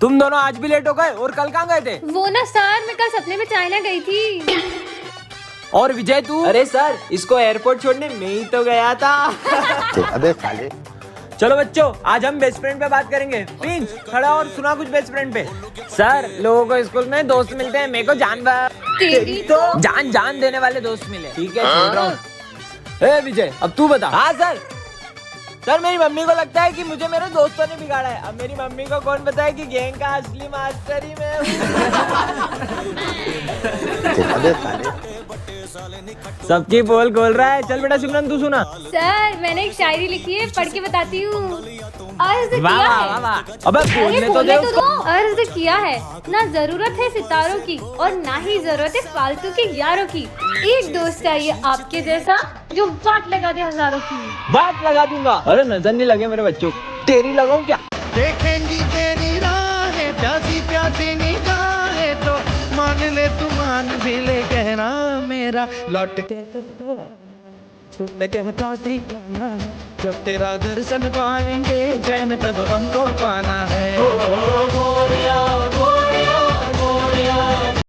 तुम दोनों आज भी लेट हो गए और कल कहाँ गए थे? वो ना सर, मैं कल सपने में चाइना गई थी। और विजय तू? अरे सर, इसको एयरपोर्ट छोड़ने मैं ही तो गया था। अबे साले। चलो बच्चों, आज हम बेस्ट फ्रेंड पे बात करेंगे। प्रिंस खड़ा और सुना कुछ बेस्ट फ्रेंड पे। सर, लोगों को स्कूल में दोस्त मिलते हैं, मेरे को तेरी तो जान देने वाले दोस्त मिले। ठीक है, छोड़ रहा हूँ। ए विजय, अब तू बता। हाँ सर। सर, मेरी मम्मी को लगता है कि मुझे मेरे दोस्तों ने बिगाड़ा है। अब मेरी मम्मी को कौन बताए कि गैंग का असली मास्टर ही मैं हूँ। अबे साले। सबकी पोल खोल रहा है। चल बेटा सिमरन, तू सुना। सर, मैंने एक शायरी लिखी है, पढ़ के बताती हूँ। अर्ज वाह किया वाह है। वाह वाह। अबे अरे बोलने तो दे बोलने तो उसको। दो। अर्ज किया है, ना जरूरत है सितारों की और ना ही जरूरत है फालतू के यारों की। एक दोस्त चाहिए आपके जैसा जो वाट लगा दे हजारों की। बात लगा दूंगा। अरे नजर नहीं लगे मेरे बच्चों। तेरी लगाऊं क्या? देखेंगी तेरी राहें, प्यासी प्यासी निगाहें तो मान ले तू, मान भी ले कहना मेरा लौट के जब तेरा दर्शन पाएंगे चैन तब हमको पाना है।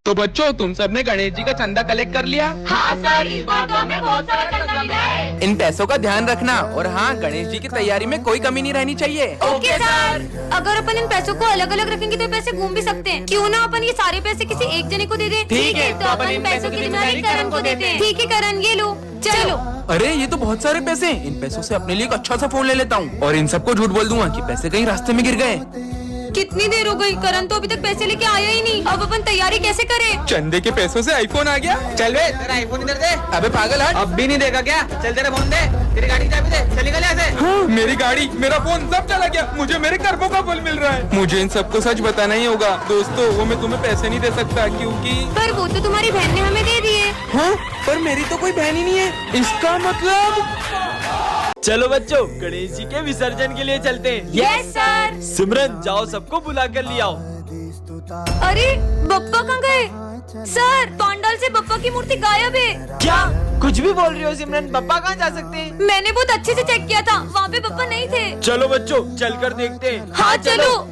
तो बच्चों, तुम सबने गणेश जी का चंदा कलेक्ट कर लिया? हाँ सर, इस बार तो हमें बहुत सारा चंदा मिला है। इन पैसों का ध्यान रखना और हाँ, गणेश जी की तैयारी में कोई कमी नहीं रहनी चाहिए। Okay sir. अगर अपन इन पैसों को अलग अलग रखेंगे तो पैसे घूम भी सकते हैं। क्यों ना अपन ये सारे पैसे किसी एक जने को दे दें? ठीक है, तो अपन पैसों की जिम्मेदारी करण को देते हैं। ठीक है करण, ये लो, चलो। अरे ये तो बहुत सारे पैसे हैं। इन पैसों से अपने लिए एक अच्छा सा फोन ले लेता हूँ और इन सबको झूठ बोल दूंगा कि पैसे कहीं रास्ते में गिर गए। कितनी देर हो गई, करण तो अभी तक पैसे लेके आया ही नहीं। अब अपन तैयारी कैसे करें? चंदे के पैसों से आईफोन आ गया। चल बे, तेरा आईफोन इधर दे। अबे पागल हट। अब भी नहीं देगा क्या? चल तेरा फोन दे, तेरी गाड़ी की चाबी दे, चल निकल यहाँ से। हाँ, मेरी गाड़ी, मेरा फोन सब चला गया। मुझे मेरे कर्मों का फल मिल रहा है। मुझे इन सबको सच बताना ही होगा। दोस्तों, वो मैं तुम्हें पैसे नहीं दे सकता क्योंकि पर वो तो तुम्हारी बहन ने हमें दे दिए। हाँ, पर मेरी तो कोई बहन ही नहीं है। इसका मतलब चलो बच्चों, गणेश जी के विसर्जन के लिए चलते हैं। Yes sir. सिमरन, जाओ सबको बुला कर ले आओ। अरे बप्पा कहाँ गए? सर, पंडाल से बप्पा की मूर्ति गायब है। क्या कुछ भी बोल रही हो सिमरन? पापा कहाँ जा सकते हैं? मैंने बहुत अच्छे से चेक किया था, वहाँ पे बप्पा नहीं थे। चलो बच्चों, चलकर देखते हैं। हाँ चलो।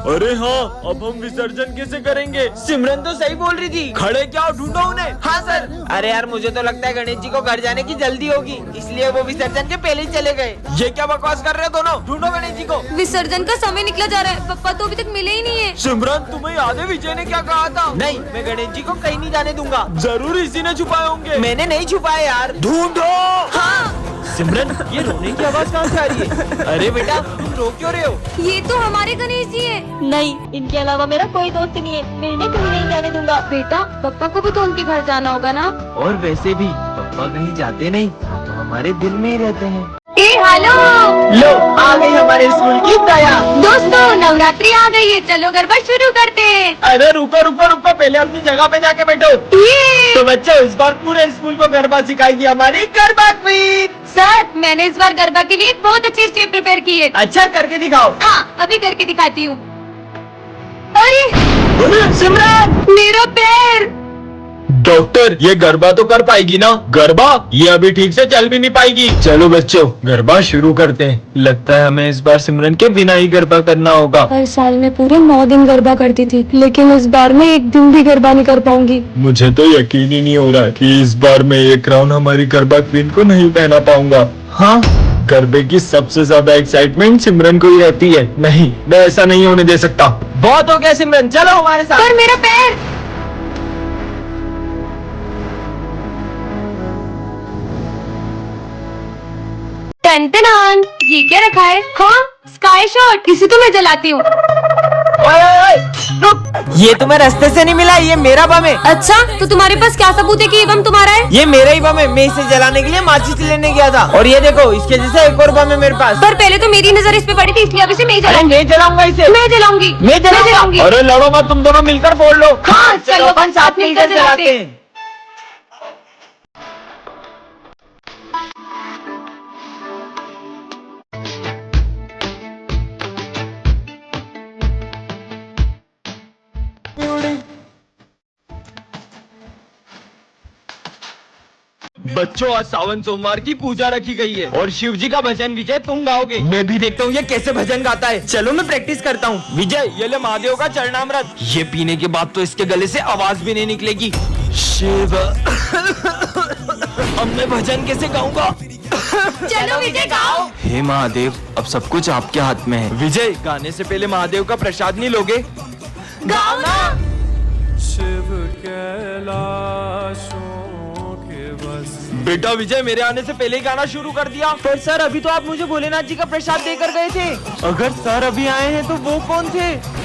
अरे हाँ, अब हम विसर्जन कैसे करेंगे? सिमरन तो सही बोल रही थी। खड़े क्या हो, ढूंढो उन्हें। हाँ सर। अरे यार, मुझे तो लगता है गणेश जी को घर जाने की जल्दी होगी, इसलिए वो विसर्जन के पहले ही चले गए। ये क्या बकवास कर रहे हो दोनों? ढूंढो गणेश जी को। विसर्जन का समय निकला जा रहा है, पप्पा तो अभी तक मिले ही नहीं है। सिमरन, तुम्हें याद है विजय ने क्या कहा था? नहीं, मैं गणेश जी को कहीं नहीं जाने दूंगा। जरूर इसी ने छुपाए होंगे। मैंने नहीं छुपाया यार। ढूंढो। हाँ, सिमरन, ये रोने की आवाज कहाँ से आ रही है? अरे बेटा, तुम रो क्यों रहे हो? ये तो हमारे गणेश जी है। नहीं, इनके अलावा मेरा कोई दोस्त नहीं है। मैं इन्हें कहीं नहीं जाने दूंगा। बेटा, पप्पा को भी तो उनके घर जाना होगा ना। और वैसे भी पापा कहीं जाते नहीं, तो हमारे दिल में ही रहते हैं। हेलो लो, आ गई हमारे स्कूल की दया। दोस्तों, नवरात्रि आ गई है, चलो गरबा शुरू करते हैं। अरे रुको रुको रुको, पहले अपनी जगह पे जाके बैठो। तो बच्चों, इस बार पूरे स्कूल को गरबा सिखाएगी हमारी गरबा क्वीन। सर, मैंने इस बार गरबा के लिए बहुत अच्छी स्टेप प्रिपेयर की है। अच्छा, करके दिखाओ। हाँ, अभी करके दिखाती हूँ। अरे सिमरन, मेरा पैर। डॉक्टर, ये गरबा तो कर पाएगी ना? गरबा? ये अभी ठीक से चल भी नहीं पाएगी। चलो बच्चों, गरबा शुरू करते हैं। लगता है हमें इस बार सिमरन के बिना ही गरबा करना होगा। हर साल मैं पूरे 9 दिन गरबा करती थी, लेकिन इस बार मैं एक दिन भी गरबा नहीं कर पाऊंगी। मुझे तो यकीन ही नहीं हो रहा कि इस बार मैं ये क्राउन हमारी गरबा क्वीन को नहीं पहना पाऊंगा। हाँ, गरबे की सबसे ज्यादा एक्साइटमेंट सिमरन को ही रहती है। नहीं, मैं ऐसा नहीं होने दे सकता। बहुत हो गया सिमरन, चलो हमारे साथ। पर मेरा पैर। टन-टन-टन, ये क्या रखा है? हाँ, स्काई शॉट। इसे तो मैं जलाती हूँ। रुक, ये तुम्हें रास्ते से नहीं मिला, ये मेरा बम है। अच्छा, तो तुम्हारे पास क्या सबूत है कि ये बम तुम्हारा है? ये मेरा ही बम है, मैं इसे जलाने के लिए माचिस लेने गया था। और ये देखो, इसके जैसे एक और बम है मेरे पास। पर पहले तो मेरी नजर इस पे पड़ी थी, इसलिए अब इसे मैं ही जलाऊंगी। मैं जलाऊंगा इसे। मैं जलाऊंगी। मैं जलाऊंगी। अरे लड़ो मत, तुम दोनों मिलकर फोड़ लो। हाँ, चलो अपन साथ मिलकर जलाते हैं। बच्चों, आज सावन सोमवार की पूजा रखी गई है और शिव जी का भजन विजय तुम गाओगे। मैं भी देखता हूँ ये कैसे भजन गाता है। चलो मैं प्रैक्टिस करता हूँ। विजय, ये ले महादेव का चरणामृत। ये पीने के बाद तो इसके गले से आवाज भी नहीं निकलेगी। शिव अब मैं भजन कैसे गाऊंगा? चलो विजय गाओ। हे महादेव, अब सब कुछ आपके हाथ में है। विजय, गाने से पहले महादेव का प्रसाद नहीं लोगे? गाओ ना। बेटा विजय, मेरे आने से पहले ही गाना शुरू कर दिया। पर सर, अभी तो आप मुझे भोलेनाथ जी का प्रसाद देकर गए थे। अगर सर अभी आए हैं तो वो कौन थे?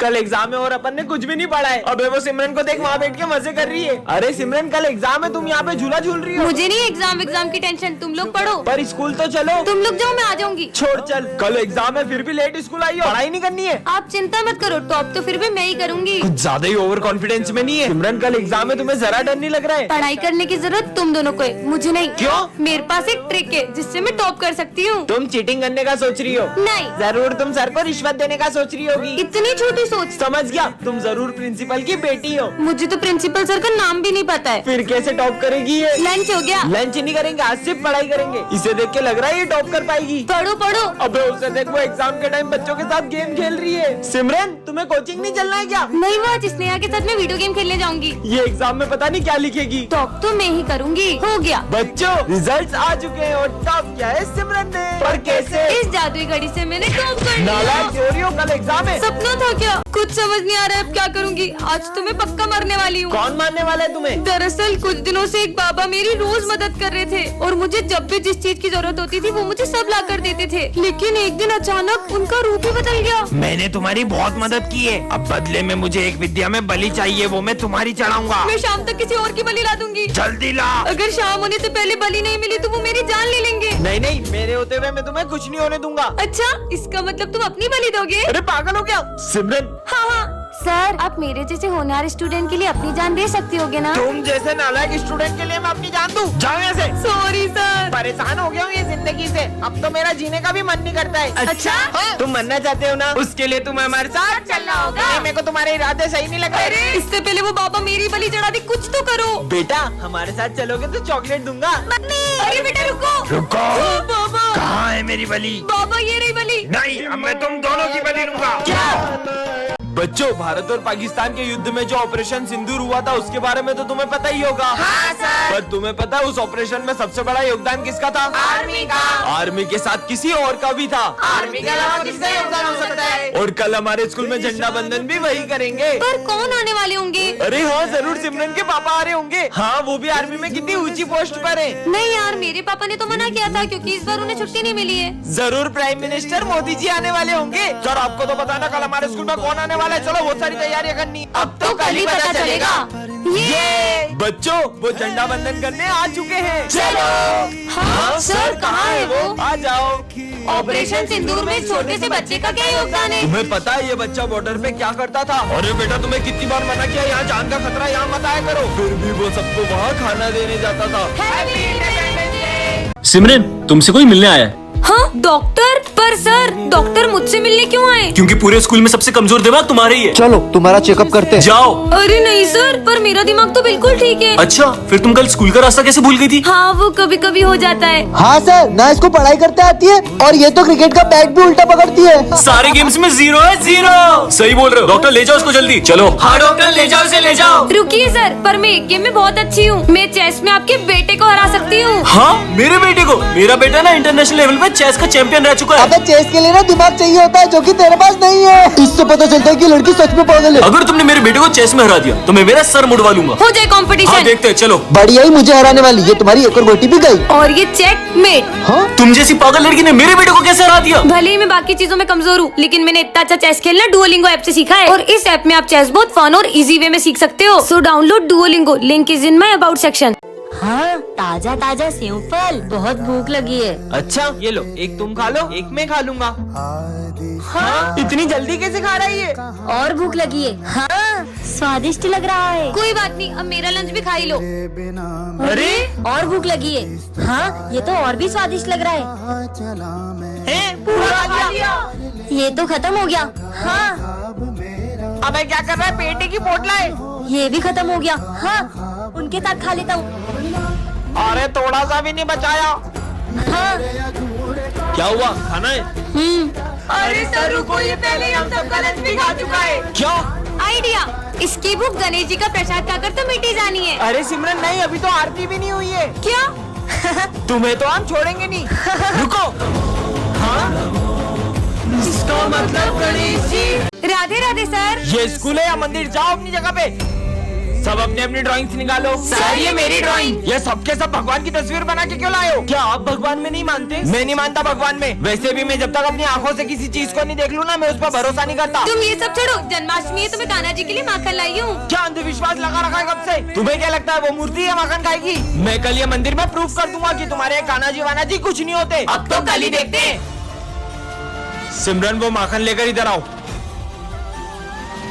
कल एग्जाम है और अपन ने कुछ भी नहीं पढ़ा है। अबे वो सिमरन को देख, वहाँ बैठ के मजे कर रही है। अरे सिमरन, कल एग्जाम है, तुम यहाँ पे झूला झूल रही हो। मुझे नहीं एग्जाम की टेंशन, तुम लोग पढ़ो। पर स्कूल तो चलो। तुम लोग जाओ, मैं आ जाऊंगी। छोड़, चल। कल एग्जाम है फिर भी लेट स्कूल आई हो। पढ़ाई नहीं करनी है। आप चिंता मत करो, टॉप तो फिर भी मैं ही करूंगी। कुछ ज्यादा ही ओवर कॉन्फिडेंस में नहीं है? सिमरन, कल एग्जाम है, तुम्हें जरा डर नहीं लग रहा है? पढ़ाई करने की जरूरत तुम दोनों को है, मुझे नहीं। क्यों? मेरे पास एक ट्रिक है जिससे मैं टॉप कर सकती हूँ। तुम चीटिंग करने का सोच रही हो? नहीं। जरूर तुम सर को रिश्वत देने का सोच रही होगी। इतनी छोटी सोच। समझ गया, तुम जरूर प्रिंसिपल की बेटी हो। मुझे तो प्रिंसिपल सर का नाम भी नहीं पता है। फिर कैसे टॉप करेगी ये? लंच हो गया। लंच नहीं करेंगे, आज सिर्फ पढ़ाई करेंगे। इसे देख के लग रहा है ये टॉप कर पाएगी। पढ़ो पढ़ो। अबे उसे देख, वो एग्जाम के टाइम बच्चों के साथ गेम खेल रही है। सिमरन, तुम्हें कोचिंग नहीं चलना है क्या? नहीं, वो आज स्नेहा के साथ मैं वीडियो गेम खेलने जाऊंगी। ये एग्जाम में पता नहीं क्या लिखेगी। टॉप तो मैं ही करूंगी। हो गया। बच्चों, रिजल्ट्स आ चुके हैं और टॉप किया है सिमरन ने। पर कैसे? इस जादुई घड़ी से मैंने टॉप कर नालायक लिया। चोरी हो, कल एग्जाम है। सपना था क्या? कुछ समझ नहीं आ रहा है अब क्या करूंगी। आज तो मैं पक्का मरने वाली हूँ। कौन मारने वाला है तुम्हें? दरअसल कुछ दिनों से एक बाबा मेरी रोज मदद कर रहे थे और मुझे जब भी जिस चीज की जरूरत होती थी वो मुझे सब ला कर देते थे। लेकिन एक दिन अचानक उनका रूप ही बदल गया। मैंने तुम्हारी बहुत मदद की है, अब बदले में मुझे एक विद्या में बलि चाहिए, वो मैं तुम्हारी चढ़ाऊंगा। मैं शाम तक किसी और की बलि ला दूंगी। जल्दी ला। अगर शाम होने से पहले बलि नहीं मिली तो वो मेरी जान ले लेंगे। नहीं नहीं, मेरे होते हुए मैं तुम्हें कुछ नहीं होने दूंगा। अच्छा, इसका मतलब तुम अपनी बलि दोगे? अरे पागल हो क्या सिमरन? हाँ। सर, आप मेरे जैसे होनहार स्टूडेंट के लिए अपनी जान दे सकती होगे ना? तुम जैसे नालायक स्टूडेंट के लिए मैं अपनी जान दूं? जाओ यहाँ से। Sorry sir. परेशान हो गया हूँ ये जिंदगी से, अब तो मेरा जीने का भी मन नहीं करता है। अच्छा? हाँ? तुम मरना चाहते हो ना, उसके लिए तुम्हें हमारे साथ चलना होगा। नहीं, मेरे को तुम्हारे इरादे सही नहीं लग रहे। इससे पहले वो बाबा मेरी बलि चढ़ा दी, कुछ तो करो। बेटा, हमारे साथ चलोगे तो चॉकलेट दूंगा। अरे बेटा रुको। रुको। बाबा। कहाँ है मेरी बलि? बाबा ये रही बलि। नहीं, अब मैं तुम दोनों की बलि लूंगा। क्या? बच्चों, भारत और पाकिस्तान के युद्ध में जो ऑपरेशन सिंदूर हुआ था उसके बारे में तो तुम्हें पता ही होगा। हाँ सर। पर तुम्हें पता है उस ऑपरेशन में सबसे बड़ा योगदान किसका था? आर्मी का। आर्मी के साथ किसी और का भी था। आर्मी के अलावा किसका योगदान हो सकता है? और कल हमारे स्कूल में झंडा बंधन भी वही करेंगे। पर कौन आने वाले होंगे? अरे हाँ, जरूर सिमरन के पापा आ रहे होंगे। हाँ, वो भी आर्मी में कितनी ऊंची पोस्ट पर है। नहीं यार, मेरे पापा ने तो मना किया था क्योंकि इस बार उन्हें छुट्टी नहीं मिली है। जरूर प्राइम मिनिस्टर मोदी जी आने वाले होंगे। सर, आपको तो पता ना कल हमारे स्कूल में कौन आने वाला है। चलो, बहुत सारी तैयारियां करनी। अब तो कल ही पता चलेगा। ये बच्चों, वो झंडा बंधन करने आ चुके हैं। चलो। हाँ सर, कहाँ है वो? आ जाओ। ऑपरेशन सिंदूर में इस छोटे से बच्चे का क्या योगदान है? तुम्हें पता है ये बच्चा बॉर्डर पे क्या करता था? अरे बेटा, तुम्हें कितनी बार मना किया, यहाँ जान का खतरा, यहाँ मत आया करो। फिर भी वो सबको वहाँ खाना देने जाता था। Happy independence day. सिमरन, तुमसे कोई मिलने आया है। हाँ डॉक्टर? पर सर, डॉक्टर मुझसे मिलने क्यों आए? क्योंकि पूरे स्कूल में सबसे कमजोर दिमाग तुम्हारा ही है। चलो तुम्हारा चेकअप करते हैं। जाओ। अरे नहीं सर, पर मेरा दिमाग तो बिल्कुल ठीक है। अच्छा, फिर तुम कल स्कूल का रास्ता कैसे भूल गई थी? हाँ, वो कभी कभी हो जाता है। हाँ सर, ना इसको पढ़ाई करते आती है और ये तो क्रिकेट का बैट भी उल्टा पकड़ती है। सारे गेम्स में 0 है, 0। सही बोल रहे हो। डॉक्टर ले जाओ उसको जल्दी। चलो। हाँ डॉक्टर, ले जाओ उसे, ले जाओ। रुकिए सर, पर मैं एक गेम में बहुत अच्छी हूँ। मैं चेस में आपके बेटे को हरा सकती हूँ। हाँ, मेरे बेटे को? मेरा बेटा ना इंटरनेशनल लेवल पे चेस का चैंपियन रह चुका है। अबे चेस के लिए ना दिमाग चाहिए होता है, जो कि तेरे पास नहीं है। इससे पता चलता है कि लड़की सच में पागल है। अगर तुमने मेरे बेटे को चेस में हरा दिया तो मैं मेरा सर मुड़वा लूंगा। हो जाए कंपटीशन। हाँ देखते हैं, चलो। बढ़िया ही मुझे हराने वाली, ये तुम्हारी एक और गोटी भी गई। और ये चेकमेट। हाँ? तुम जैसी पागल लड़की ने मेरे बेटे को कैसे हरा दिया? भले ही मैं बाकी चीजों में कमजोर हूँ, लेकिन मैंने इतना अच्छा चेस खेलना डुओलिंगो ऐप से सीखा है। और इस ऐप में आप चेस बहुत फन और इजी वे में सीख सकते हो। So download Duolingo, link is in my about section. हाँ, ताजा ताजा सेव फल, बहुत भूख लगी है। अच्छा, ये लो, एक तुम खा लो, एक मैं खा लूंगा। हाँ? इतनी जल्दी कैसे खा रही है? और भूख लगी है। हाँ, स्वादिष्ट लग रहा है। कोई बात नहीं, अब मेरा लंच भी खा ही लो। अरे और भूख लगी है। हाँ, ये तो और भी स्वादिष्ट लग रहा है। पूरा खा लिया। ये तो खत्म हो गया। हाँ, अब क्या कर रहा है? पेटे की पोटला है। ये भी खत्म हो गया। हाँ, उनके साथ खा लेता हूँ। अरे थोड़ा सा भी नहीं बचाया। हाँ। क्या हुआ, खाना है? अरे सर रुको, ये पहले ही हम सबका लंच भी खा चुका है। क्या? आइडिया, इसकी भूख गणेश जी का प्रसाद खाकर तो मिटी जानी है। अरे सिमरन नहीं, अभी तो आरती भी नहीं हुई है। क्या? तुम्हें तो हम छोड़ेंगे नहीं। रुको। हाँ, इसका मतलब गणेश जी। राधे राधे सर। ये स्कूल है या मंदिर? जाओ अपनी जगह पे। सब अपनी अपनी ड्राइंग्स निकालो। सर, ये मेरी ड्राइंग। ये सबके सब भगवान की तस्वीर बना के क्यों लाए हो? क्या आप भगवान में नहीं मानते? मैं नहीं मानता भगवान में। वैसे भी मैं जब तक अपनी आंखों से किसी चीज को नहीं देख लूँ ना, मैं उस पर भरोसा नहीं करता। तुम ये सब छोड़ो, जन्माष्टमी है तो मैं कान्हा जी के लिए माखन लाई हूँ। क्या अंधविश्वास लगा रखा है कब से? तुम्हें क्या लगता है वो मूर्ति है माखन खाएगी? मैं कल ये मंदिर में प्रूफ कर दूंगा कि तुम्हारे कान्हा जी वाना जी कुछ नहीं होते। अब तो कल ही देखते हैं। सिमरन वो माखन लेकर इधर आओ।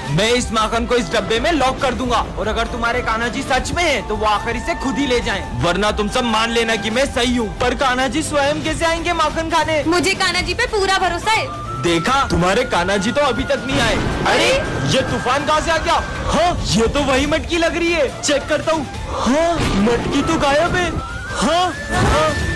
मैं इस माखन को इस डब्बे में लॉक कर दूंगा और अगर तुम्हारे कान्हा जी सच में हैं, तो वो आखिर इसे खुद ही ले जाएं। वरना तुम सब मान लेना कि मैं सही हूँ। पर कान्हा जी स्वयं कैसे आएंगे माखन खाने? मुझे कान्हा जी पे पूरा भरोसा है। देखा, तुम्हारे कान्हा जी तो अभी तक नहीं आए। अरे ये तूफान कहाँ से आ गया? हाँ, ये तो वही मटकी लग रही है। चेक करता हूँ। हाँ, मटकी तो गायब है। हाँ, हाँ।